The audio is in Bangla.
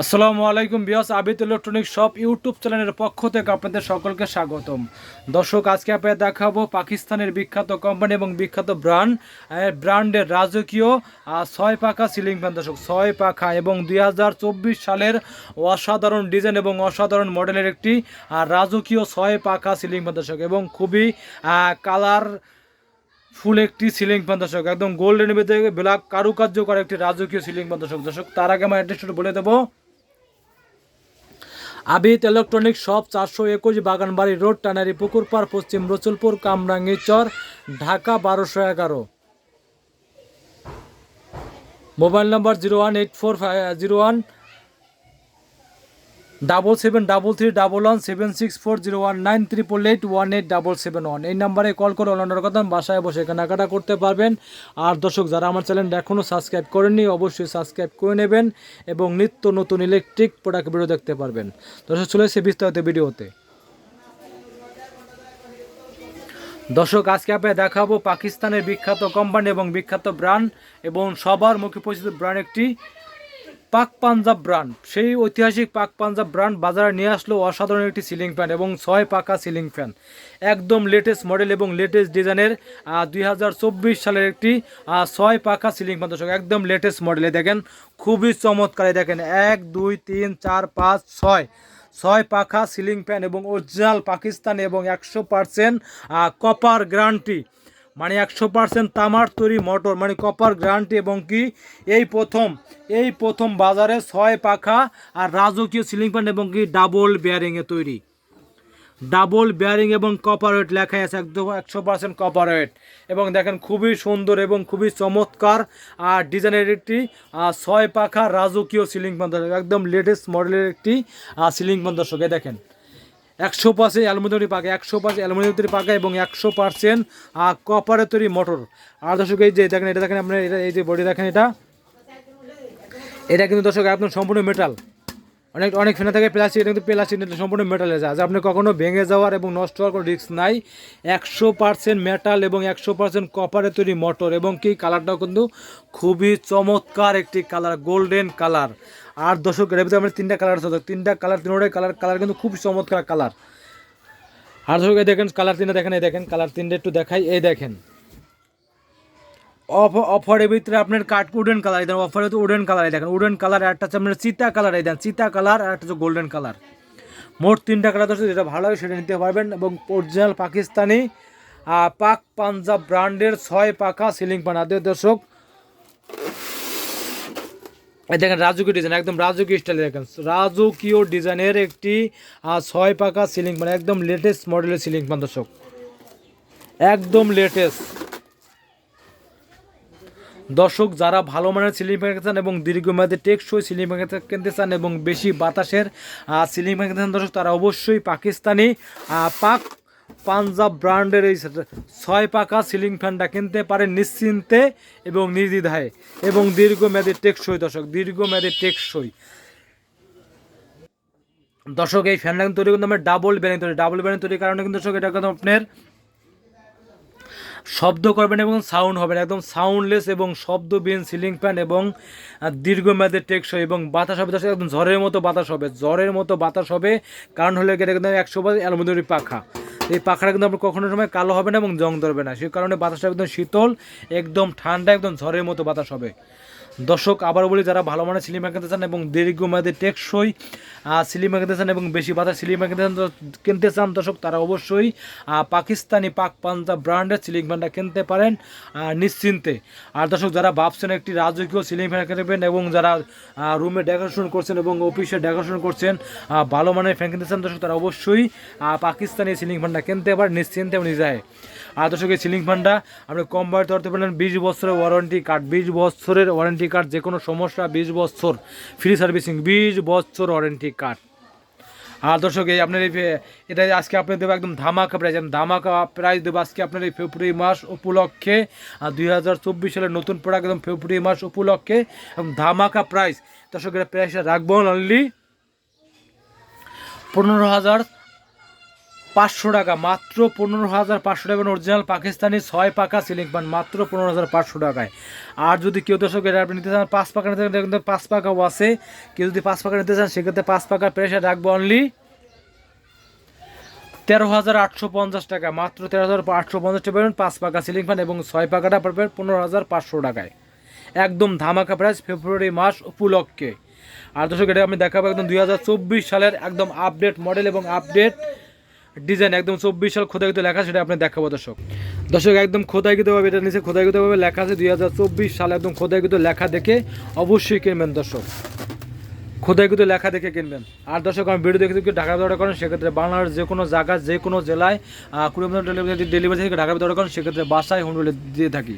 আসসালামু আলাইকুম বিয়াস আবিদ ইলেকট্রনিক শপ ইউটিউব চ্যানেলের পক্ষ থেকে আপনাদের সকলকে স্বাগতম। দর্শক, আজকে আপনাদের দেখাবো পাকিস্তানের বিখ্যাত কোম্পানি এবং বিখ্যাত ব্র্যান্ডের রাজকীয় 6 পাখা সিলিং ফ্যান। দর্শক, 6 পাখা এবং 2024 সালের অসাধারণ ডিজাইন এবং অসাধারণ মডেলের একটি রাজকীয় 6 পাখা সিলিং ফ্যান। দর্শক, এবং খুবই কালার ফুল একটি সিলিং ফ্যান। দর্শক, একদম গোল্ডেন ভিতরে ব্ল্যাক কারুকার্য করা একটি রাজকীয় সিলিং ফ্যান। দর্শক, তার আগে আমার অ্যাড্রেসটা বলে দেবো। Abid electronic shop 421 বাগানবাড়ি road, tannery পুকুর পাড়, পশ্চিম রসুলপুর, কামরাঙ্গীরচর, ঢাকা 1211। মোবাইল নম্বর 0184733117640198881 এই নাম্বারে কল করে অনলাইনের কথা বাসায় বসে কেনাকাটা করতে পারবেন। আর দর্শক, যারা আমার চ্যানেলটা এখনও সাবস্ক্রাইব করেননি অবশ্যই সাবস্ক্রাইব করে নেবেন এবং নিত্য নতুন ইলেকট্রিক প্রোডাক্ট ভিডিও দেখতে পারবেন। দর্শক, চলে এসে বিস্তারিত ভিডিওতে। দর্শক, আজকে আপনাকে দেখাবো পাকিস্তানের বিখ্যাত কোম্পানি এবং বিখ্যাত ব্র্যান্ড এবং সবার মুখে পরিচিত ব্র্যান্ড একটি পাক পাঞ্জাব ব্র্যান্ড। সেই ঐতিহাসিক পাক পাঞ্জাব ব্র্যান্ড বাজারে নিয়ে আসলো অসাধারণ একটি সিলিং ফ্যান এবং 6 পাখা সিলিং ফ্যান, একদম লেটেস্ট মডেল এবং লেটেস্ট ডিজাইনের 2024 সালের একটি 6 পাখা সিলিং ফ্যান। দর্শক, একদম লেটেস্ট মডেলে দেখেন, খুবই চমৎকার। দেখেন 1 2 3 4 5 6 6 পাখা সিলিং ফ্যান এবং অরিজিনাল পাকিস্তানি এবং 100% কপার গ্যারান্টি, মানে 100% তামার তৈরি মোটর, মানে কপার গ্যারান্টি। এবং কি এই প্রথম বাজারে 6 পাখা আর রাজকীয় সিলিং ফ্যান এবং কি ডাবল বেয়ারিংয়ে তৈরি, ডাবল বেয়ারিং এবং কপার ওয়েট লেখাই আছে, একদম 100% কপার ওয়েট। এবং দেখেন, খুবই সুন্দর এবং খুবই চমৎকার আর ডিজাইনের একটি 6 পাখা রাজকীয় সিলিং ফ্যান। একদম লেটেস্ট মডেলের একটি সিলিং ফ্যান। দর্শক, দেখেন 100% অ্যালুমিনিয়াম পাকা, 100% অ্যালুমিনিয়াম তৈরি পাকা এবং 100% কপারের তৈরি মোটর। আর দর্শক, এই যে দেখেন, এটা দেখেন আপনার, এটা এই যে বডি দেখেন, এটা কিন্তু দর্শক একদম সম্পূর্ণ মেটাল। অনেক অনেক ফেনা থাকে প্লাস্টিক, এটা কিন্তু প্লাস্টিক সম্পূর্ণ মেটালে যায়, যা আপনি কখনো ভেঙে যাওয়ার এবং নষ্ট হওয়ার কোনো রিস্ক নাই। 100% মেটাল এবং 100% কপারের তৈরি মোটর এবং কি কালারটাও কিন্তু খুবই চমৎকার একটি কালার, গোল্ডেন কালার। আর দর্শক, এর ভিতরে আমরা 3টা কালার আছে, 3টা কালার, তিনটাই কালার কিন্তু খুব চমৎকার কালার। আর দর্শক, এই দেখেন কালার 3টা দেখেন, এই দেখেন কালার 3টা একটু দেখাই। এই দেখেন অফারের ভিতরে আপনার উডেন কালার, এই দেখেন অফারে তো উডেন কালার, এই দেখেন উডেন কালার, একটা হচ্ছে আপনার চিতা কালার, এই দেখেন চিতা কালার, আর একটা হচ্ছে গোল্ডেন কালার। মোট 3টা কালার দর্শক, যেটা ভালো লাগে সেটা নিতে পারবেন। এবং অরিজিনাল পাকিস্তানি পাক পাঞ্জাব ব্র্যান্ডের 6 পাখা সিলিং ফ্যান। দর্শক, এই দেখেন রাজকীয় ডিজাইন, একদম রাজকীয় স্টাইলে দেখেন, রাজকীয় ডিজাইনের একটি 6 পাখা সিলিং ফ্যান, একদম লেটেস্ট মডেলের সিলিং ফ্যান। দর্শক, একদম লেটেস্ট। দর্শক, যারা ভালো মানের সিলিং ফ্যান কিনতে চান এবং দীর্ঘমেয়াদী টেকসই সিলিং ফ্যান কিনতে চান এবং বেশি বাতাসের সিলিং ফ্যান কিনতে চান, দর্শক তারা অবশ্যই পাকিস্তানি পাক পাঞ্জাব ব্র্যান্ডের এই 6 পাখা সিলিং ফ্যানটা কিনতে পারেন নিশ্চিন্তে এবং নির্দ্বিধায় এবং দীর্ঘমেয়াদী টেকসই। দর্শক, দীর্ঘমেয়াদী টেকসই। দর্শক, এই ফ্যানটা কিন্তু তৈরি কিন্তু আমরা ডাবল ব্যারিং তৈরির কারণে কিন্তু দর্শক এটা কিন্তু আপনার শব্দ করবেন এবং সাউন্ড হবে একদম সাউন্ডলেস এবং শব্দবিহীন সিলিং ফ্যান এবং দীর্ঘমেয়াদী টেকসই এবং বাতাস হবে দর্শক, একদম ঝড়ের মতো বাতাস হবে। কারণ হলে এটা কিন্তু 100% অ্যালুমিনিয়াম পাখা। এই পাখাটা কিন্তু আপনার কখনো সময় কালো হবে না এবং জং ধরবে না, সেই কারণে বাতাসটা একদম শীতল, একদম ঠান্ডা, একদম ঝড়ের মতো বাতাস হবে। দর্শক, আবার বলি, যারা ভালো মানের সিলিং ফ্যান কিনতে চান এবং দীর্ঘমেয়াদী টেকসই সিলিং ফ্যান কিনতে চান এবং বেশি বাতাস সিলিং ফ্যান কিনতে চান দর্শক, তারা অবশ্যই পাকিস্তানি পাক পাঞ্জাব ব্র্যান্ডের সিলিং ফ্যানটা কিনতে পারেন নিশ্চিন্তে। আর দর্শক, যারা ভাবছেন একটি রাজকীয় সিলিং ফ্যান কিনবেন এবং যারা রুমে ডেকোরেশন করছেন এবং অফিসে ডেকোরেশন করছেন, ভালো মানের ফ্যান কিনতে চান দর্শক, তারা অবশ্যই পাকিস্তানি সিলিং ফ্যানটা কিনতে পারেন নিশ্চিন্তে এবং নিজায়। আর দর্শক, এই সিলিং ফ্যানটা আপনি কম বাজেট ধরতে পারেন 20 বছরের ওয়ারেন্টি কার্ড, 20 বছরের ওয়ারেন্টি কার্ড, যে কোনো সমস্যা 20 বছর ফ্রি সার্ভিসিং, 20 বছর ওয়ারেন্টি কার্ড। আর দর্শক, এই আপনার এটা আজকে আপনি দেবো একদম ধামাকা প্রাইস দেবো আজকে আপনার এই ফেব্রুয়ারি মাস উপলক্ষে, 2024 সালের নতুন প্রোডাক্ট একদম ফেব্রুয়ারি মাস উপলক্ষে এবং ধামাকা প্রাইস। দর্শক, এটা প্রাইসটা রাখবো অনলি 15,000 500 টাকা, মাত্র 15,500 টাকা অরিজিনাল পাকিস্তানি 6 পাকা সিলিং ফ্যান মাত্র 15,500 টাকায়। আর যদি কেউ দর্শক এটা আপনি নিতে চান 5 পাকা নিতে চান, কিন্তু 5 পাকাও আছে, কেউ যদি 5 পাকা নিতে চান সেক্ষেত্রে 5 পাকার প্রেশার রাখবো অনলি 13,850 টাকা, মাত্র 13,850 টাকা পাবেন 5 পাকা সিলিং ফ্যান, এবং 6 পাকাটা পাবেন 15,500 টাকায়। একদম ধামাকা প্রাইস ফেব্রুয়ারি মাস উপলক্ষে। আর দর্শক এটা আমি দেখাবো একদম 2024 সালের একদম আপডেট মডেল এবং আপডেট ডিজাইন, একদম 24 সাল খোদাইকৃত লেখা, সেটা আপনি দেখাবো দর্শক। দর্শক একদম খোদাইকৃতভাবে, এটা নিচে খোদাইকৃতভাবে লেখা আছে 2024 সাল, একদম খোদাইকৃত লেখা দেখে অবশ্যই কিনবেন দর্শক, খোদাইকৃত লেখা দেখে কিনবেন। আর দর্শক আমি ভিডিও দেখে যদি ঢাকার অর্ডার করেন সেক্ষেত্রে বাংলার যে কোনো জায়গা যে কোনো জেলায় 20 মিনিট ডেলিভারি থেকে ঢাকার অর্ডার করেন সেক্ষেত্রে বাসায় হোম ডেলিভারি দিয়ে থাকি।